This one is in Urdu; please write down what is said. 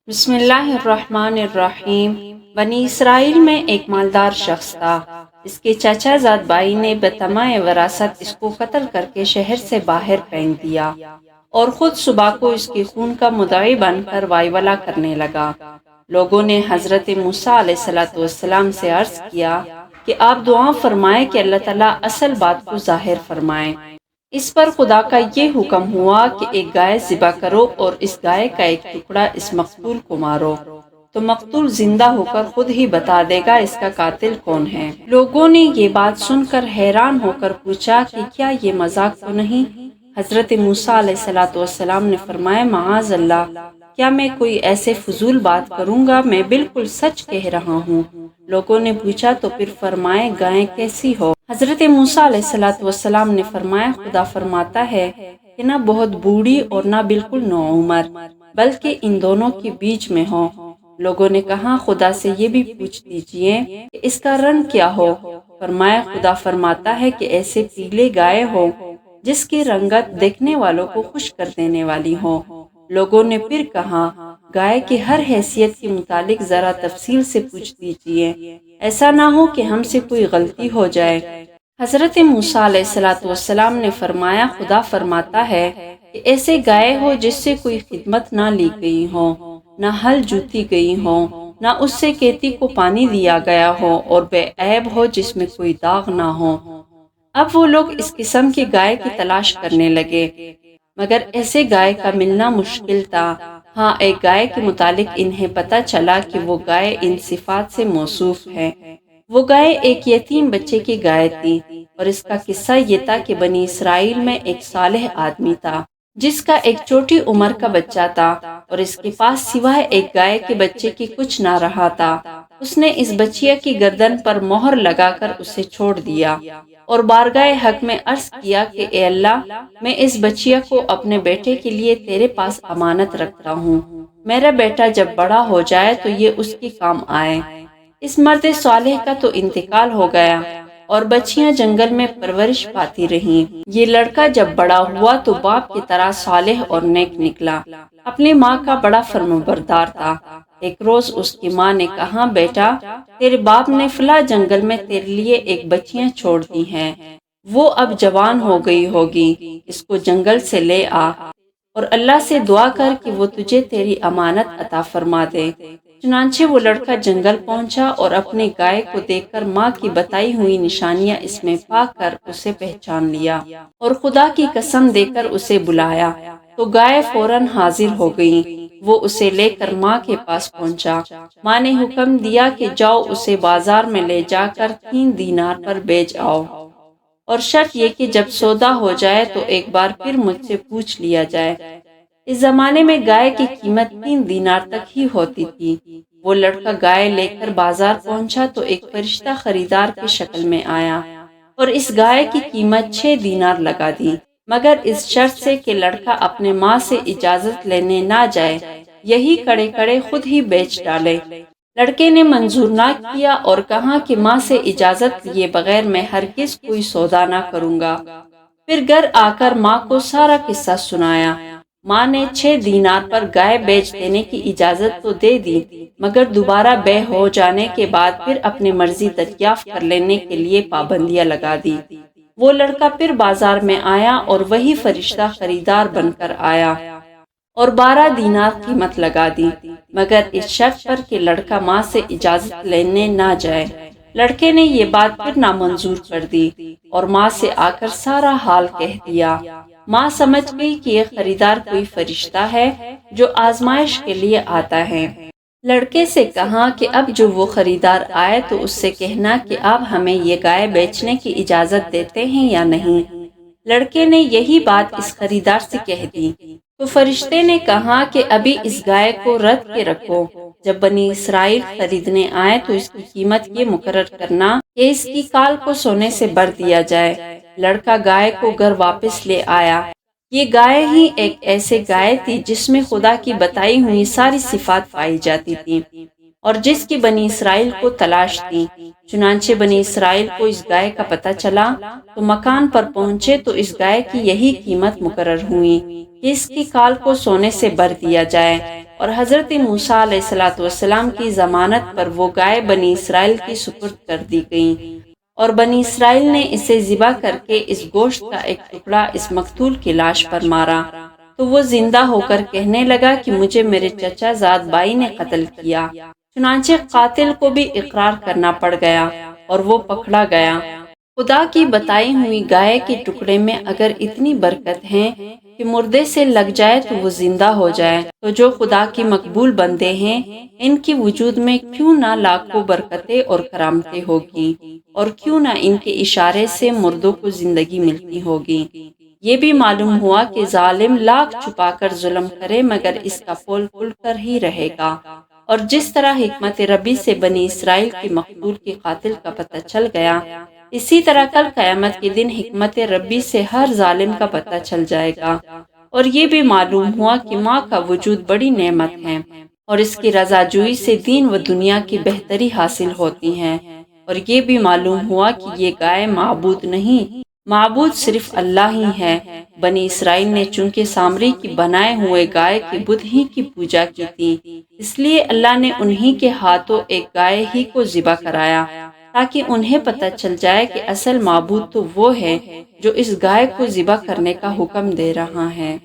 بسم اللہ الرحمن الرحیم۔ بنی اسرائیل میں ایک مالدار شخص تھا۔ اس کے چچا زاد بھائی نے بطمع وراثت اس کو قتل کر کے شہر سے باہر پھینک دیا اور خود صبح کو اس کے خون کا مدعی بن کر وائولہ کرنے لگا۔ لوگوں نے حضرت موسیٰ علیہ السلام سے عرض کیا کہ آپ دعا فرمائیں کہ اللہ تعالیٰ اصل بات کو ظاہر فرمائیں۔ اس پر خدا کا یہ حکم ہوا کہ ایک گائے ذبح کرو اور اس گائے کا ایک ٹکڑا اس مقتول کو مارو، تو مقتول زندہ ہو کر خود ہی بتا دے گا اس کا قاتل کون ہے۔ لوگوں نے یہ بات سن کر حیران ہو کر پوچھا کہ کیا یہ مذاق تو نہیں؟ حضرت موسیٰ علیہ السلام نے فرمایا معاذ اللہ، کیا میں کوئی ایسے فضول بات کروں گا؟ میں بالکل سچ کہہ رہا ہوں۔ لوگوں نے پوچھا تو پھر فرمائے گائے کیسی ہو؟ حضرت موسیٰ علیہ السلام نے فرمایا خدا فرماتا ہے کہ نہ بہت بوڑھی اور نہ بالکل نوعمر، بلکہ ان دونوں کے بیچ میں ہو۔ لوگوں نے کہا خدا سے یہ بھی پوچھ دیجئے کہ اس کا رنگ کیا ہو؟ فرمایا خدا فرماتا ہے کہ ایسے پیلے گائے ہو جس کی رنگت دیکھنے والوں کو خوش کر دینے والی ہو۔ لوگوں نے پھر کہا گائے کی ہر حیثیت کے متعلق ذرا تفصیل سے پوچھ دیجئے، ایسا نہ ہو کہ ہم سے کوئی غلطی ہو جائے۔ حضرت موسیٰ علیہ السلام نے فرمایا خدا فرماتا ہے کہ ایسے گائے ہو جس سے کوئی خدمت نہ لی گئی ہو، نہ ہل جوتی گئی ہو، نہ اس سے کھیتی کو پانی دیا گیا ہو، اور بے عیب ہو جس میں کوئی داغ نہ ہو۔ اب وہ لوگ اس قسم کی گائے کی تلاش کرنے لگے، مگر ایسے گائے کا ملنا مشکل تھا۔ ہاں، ایک گائے کے متعلق انہیں پتہ چلا کہ وہ گائے ان صفات سے موصوف ہے۔ وہ گائے ایک یتیم بچے کی گائے تھی، اور اس کا قصہ یہ تھا کہ بنی اسرائیل میں ایک صالح آدمی تھا جس کا ایک چھوٹی عمر کا بچہ تھا، اور اس کے پاس سوائے ایک گائے کے بچے کی کچھ نہ رہا تھا۔ اس نے اس بچیا کی گردن پر مہر لگا کر اسے چھوڑ دیا اور بارگاہ حق میں عرض کیا کہ اے اللہ، میں اس بچیا کو اپنے بیٹے کے لیے تیرے پاس امانت رکھتا ہوں۔ میرا بیٹا جب بڑا ہو جائے تو یہ اس کے کام آئے۔ اس مرد صالح کا تو انتقال ہو گیا اور بچیاں جنگل میں پرورش پاتی رہیں۔ یہ لڑکا جب بڑا ہوا تو باپ کی طرح صالح اور نیک نکلا، اپنی ماں کا بڑا فرمانبردار تھا۔ ایک روز اس کی ماں نے کہا بیٹا، تیرے باپ نے فلاں جنگل میں تیرے لیے ایک بچیاں چھوڑ دی ہیں، وہ اب جوان ہو گئی ہوگی، اس کو جنگل سے لے آ اور اللہ سے دعا کر کہ وہ تجھے تیری امانت عطا فرما دے۔ چنانچہ وہ لڑکا جنگل پہنچا اور اپنی گائے کو دیکھ کر ماں کی بتائی ہوئی نشانیاں اس میں پا کر اسے پہچان لیا اور خدا کی قسم دے کر اسے بلایا تو گائے فوراً حاضر ہو گئی۔ وہ اسے لے کر ماں کے پاس پہنچا۔ ماں نے حکم دیا کہ جاؤ اسے بازار میں لے جا کر 3 دینار پر بیچ آؤ، اور شرط یہ کہ جب سودا ہو جائے تو ایک بار پھر مجھ سے پوچھ لیا جائے۔ اس زمانے میں گائے کی قیمت 3 دینار تک ہی ہوتی تھی۔ وہ لڑکا گائے لے کر بازار پہنچا تو ایک فرشتہ خریدار کی شکل میں آیا اور اس گائے کی قیمت 6 دینار لگا دی، مگر اس شرط سے کہ لڑکا اپنے ماں سے اجازت لینے نہ جائے، یہی کڑے کڑے خود ہی بیچ ڈالے۔ لڑکے نے منظور نہ کیا اور کہا کہ ماں سے اجازت لیے بغیر میں ہرگز کوئی سودا نہ کروں گا۔ پھر گھر آ کر ماں کو سارا قصہ سنایا۔ ماں نے 6 دینار پر گائے بیچ دینے کی اجازت تو دے دی، مگر دوبارہ بے ہو جانے کے بعد پھر اپنی مرضی دریافت کر لینے کے لیے پابندیاں لگا دی۔ وہ لڑکا پھر بازار میں آیا اور وہی فرشتہ خریدار بن کر آیا اور 12 دینار قیمت لگا دی، مگر اس شرط پر کہ لڑکا ماں سے اجازت لینے نہ جائے۔ لڑکے نے یہ بات پھر نامنظور کر دی اور ماں سے آ کر سارا حال کہہ دیا۔ ماں سمجھ گئی کہ یہ خریدار کوئی فرشتہ ہے جو آزمائش کے لیے آتا ہے۔ لڑکے سے کہا کہ اب جو وہ خریدار آئے تو اس سے کہنا کہ آپ ہمیں یہ گائے بیچنے کی اجازت دیتے ہیں یا نہیں۔ لڑکے نے یہی بات اس خریدار سے کہہ دی تو فرشتے نے کہا کہ ابھی اس گائے کو رکھ کے رکھو، جب بنی اسرائیل خریدنے آئے تو اس کی قیمت یہ مقرر کرنا کہ اس کی کال کو سونے سے بھر دیا جائے۔ لڑکا گائے کو گھر واپس لے آیا۔ یہ گائے ہی ایک ایسے گائے تھی جس میں خدا کی بتائی ہوئی ساری صفات پائی جاتی تھی اور جس کی بنی اسرائیل کو تلاش تھی۔ چنانچہ بنی اسرائیل کو اس گائے کا پتہ چلا تو مکان پر پہنچے تو اس گائے کی یہی قیمت مقرر ہوئی کہ اس کی کال کو سونے سے بھر دیا جائے۔ اور حضرت موسیٰ علیہ السلام کی ضمانت پر وہ گائے بنی اسرائیل کی سپرد کر دی گئیں، اور بنی اسرائیل نے اسے ذبح کر کے اس گوشت کا ایک ٹکڑا اس مقتول کی لاش پر مارا، تو وہ زندہ ہو کر کہنے لگا کہ مجھے میرے چچا زاد بھائی نے قتل کیا۔ چنانچہ قاتل کو بھی اقرار کرنا پڑ گیا اور وہ پکڑا گیا۔ خدا کی بتائی ہوئی گائے کے ٹکڑے میں اگر اتنی برکت ہے کہ مردے سے لگ جائے تو وہ زندہ ہو جائے، تو جو خدا کی مقبول بندے ہیں ان کی وجود میں کیوں نہ لاکھوں برکتیں اور کرامتیں ہوگی، اور کیوں نہ ان کے اشارے سے مردوں کو زندگی ملتی ہوگی۔ یہ بھی معلوم ہوا کہ ظالم لاکھ چھپا کر ظلم کرے مگر اس کا پھول کھل کر ہی رہے گا، اور جس طرح حکمت ربی سے بنی اسرائیل کے مقتول کے قاتل کا پتہ چل گیا، اسی طرح کل قیامت کے دن حکمت ربی سے ہر ظالم کا پتہ چل جائے گا۔ اور یہ بھی معلوم ہوا کہ ماں کا وجود بڑی نعمت ہے، اور اس کی رضا جوئی سے دین و دنیا کی بہتری حاصل ہوتی ہے۔ اور یہ بھی معلوم ہوا کہ یہ گائے معبود نہیں، معبود صرف اللہ ہی ہے۔ بنی اسرائیل نے چونکہ سامری کی بنائے ہوئے گائے کے بت ہی کی پوجا کی تھی، اس لیے اللہ نے انہی کے ہاتھوں ایک گائے ہی کو ذبح کرایا، تاکہ انہیں پتہ چل جائے کہ اصل معبود تو وہ ہے جو اس گائے کو ذبح کرنے کا حکم دے رہا ہے۔